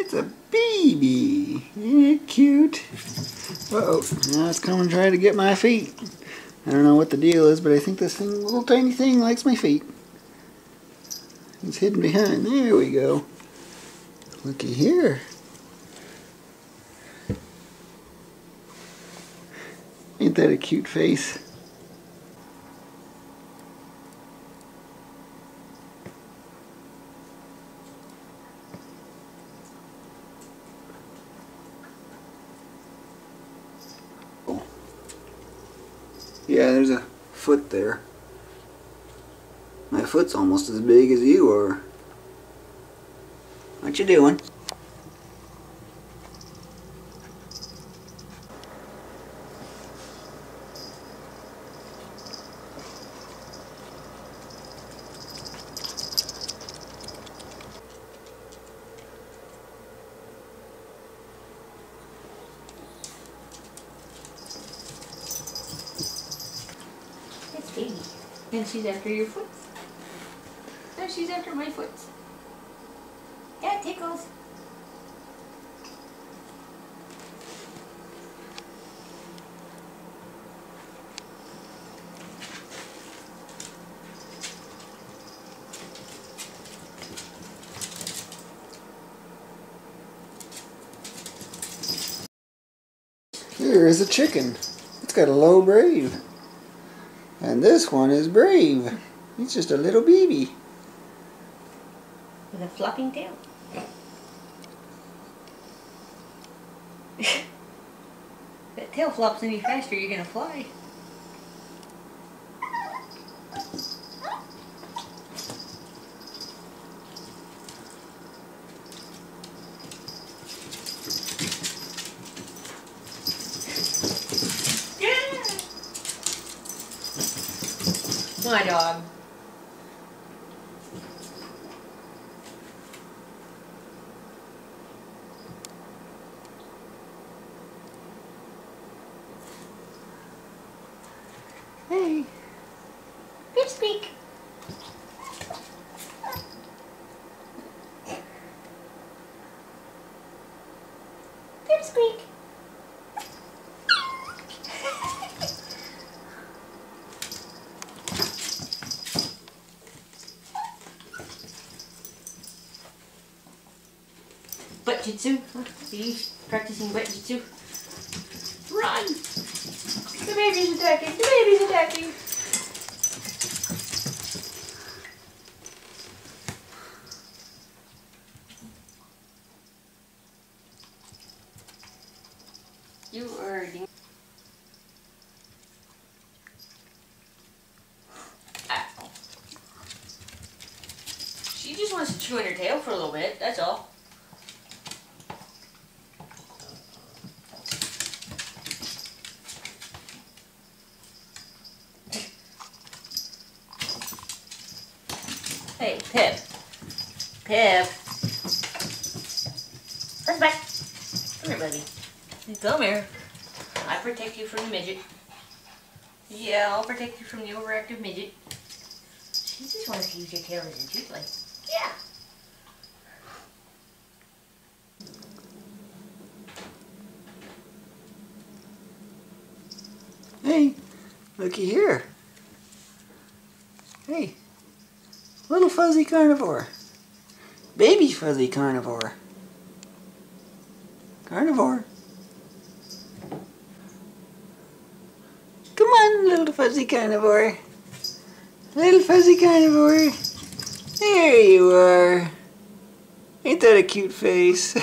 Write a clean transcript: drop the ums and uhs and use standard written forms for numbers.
It's a baby. Isn't it cute? Uh-oh, now it's coming trying to get my feet. I don't know what the deal is, but I think this thing, little tiny thing, likes my feet. It's hidden behind. There we go. Looky here. Ain't that a cute face? Yeah, there's a foot there. My foot's almost as big as you are. What you doing? It's baby. And she's after your foot. No, she's after my foot. Yeah, it tickles. Here is a chicken. It's got a low brave. And this one is brave. He's just a little baby. With a flopping tail. If that tail flops any faster, you're gonna fly. My dog. Hey. Pip squeak. Pip squeak. Butt jitsu. Are you practicing butt jitsu? Run! The baby's attacking! The baby's attacking! You are... Ow. She just wants to chew on her tail for a little bit, that's all. Hey, Pip. Pip. Come back. Come here, buddy. Come here. I protect you from the midget. Yeah, I'll protect you from the overactive midget. She just wants to use your tail as a tooth, like, yeah. Hey, looky here. Hey, little fuzzy carnivore. Baby fuzzy carnivore. Carnivore. Come on, little fuzzy carnivore. Little fuzzy carnivore. There you are. Ain't that a cute face?